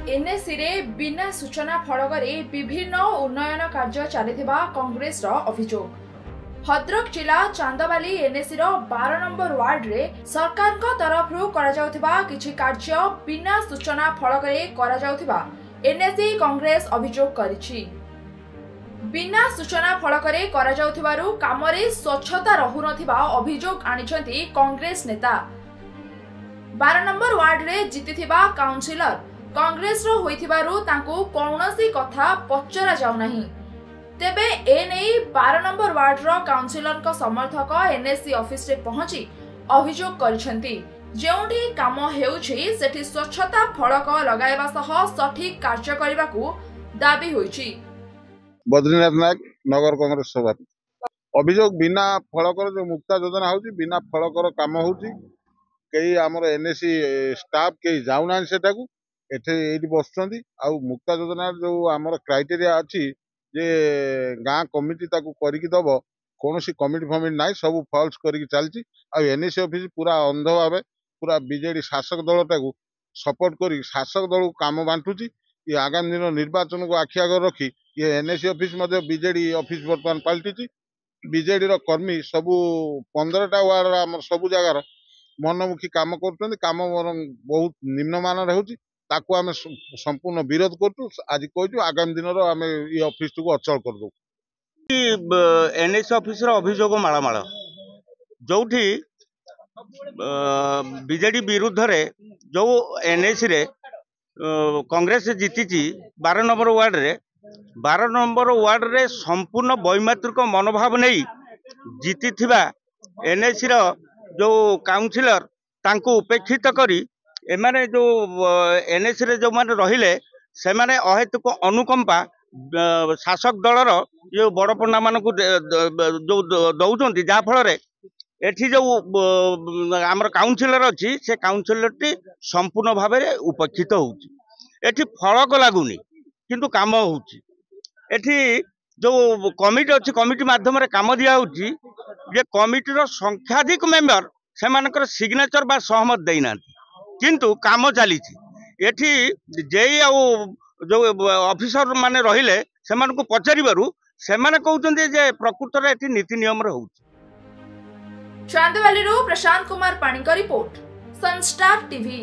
NAC रे बिना सूचना फलक विभिन्न उन्नयन कार्य चलिथिबा कांग्रेस रो अभियोग। भद्रक जिला चांदबाली एनएसी रो 12 नंबर वार्ड रे सरकार को तरफ करा जाउथिबा किछि कार्य बिना सूचना फलक रे करा जाउथिबा एनएसी कांग्रेस अभियोग करिछि। बिना सूचना फलक रे करा जाउथिबारु कामरे स्वच्छता रहु नथिबा अभियोग आनिछंती कांग्रेस नेता। 12 नंबर वार्ड रे जीतिथिबा काउंसिलर कांग्रेस रो होइथिबारु तांको कौनसी कथा पचरा जाउ नाही। तेबे ए नै 12 नंबर वार्ड रो काउंसिलर को समर्थक एनएससी ऑफिस रे पहुंची अभियोग करिसंती। जेउठी काम हेउछि सेठी स्वच्छता फलक लगाइबा सह सठिक कार्य करिबाकू दाबी होइछि। बद्रीनाथ नायक नगर कांग्रेस सभापति अभियोग बिना फलकर जो मुक्ता योजना होउछि बिना फलकर काम होउछि कई आमर एनएससी स्टाफ कई जाउना सेटाकू एठी बसुछंती आ मुक्ता योजना जो आमर क्राइटेरिया अछि जे गाँ कमिटी ताकू करिकि दब कौनसी कमिटी फमिटी ना सब फॉल्स करिकि चलछि आ एनएससी ऑफिस पूरा अंध भाव पूरा बीजेडी शासक दल टाकू सपोर्ट करी शासक दल को काम बांटुछि। ये आगामी दिन निर्वाचन को आखि आगे रखी ये एनएससी ऑफिस मध्य बीजेडी ऑफिस बर्तमान पलटि बीजेडी रो कर्मी सबू 15टा वार्ड आम सबू जगार मनमुखी काम कर काम बहुत निम्नमान होउछि ताकू आमे संपूर्ण विरोध करतु। आज कहू आगामी दिन आम ये ऑफिस को अचल कर दो। एनएससी ऑफिस अभियोग मालमाल जोठी बीजेडी विरुद्ध रे जो एनएससी रे कांग्रेस जीति 12 नंबर वार्ड रे 12 नंबर वार्ड रे संपूर्ण वैमात्रिक मनोभाव नहीं जीति थिबा एनएससी रो जो काउंसिलर तांको उपेक्षित करी एमाने जो एनएससी रे जो माने रहिले से माने अहेतुक अनुकंपा शासक दलर ये बड़पना मान को जो दौरान जहाँ फल एठी जो आमर काउंसिलर अच्छी से काउंसिलर टी संपूर्ण भाव में उपेक्षित होउची। एठी फलक लगुनि किंतु काम होउची। एठी जो कमिटी अच्छी कमिटी माध्यम रे काम दिया होउची जे कमिटीर संख्याधिक मेंबर से मानकर सिग्नेचर बा सहमत देना किंतु काम चली एठी जेई आ जो ऑफिसर माने रहिले से मानको पचारिबारु से माने कहउचंदी जे प्रकृत रे एठी नीति नियम रे होउची। चांदवाली रो प्रशांत कुमार पाणी का रिपोर्ट, सनस्टार टीवी।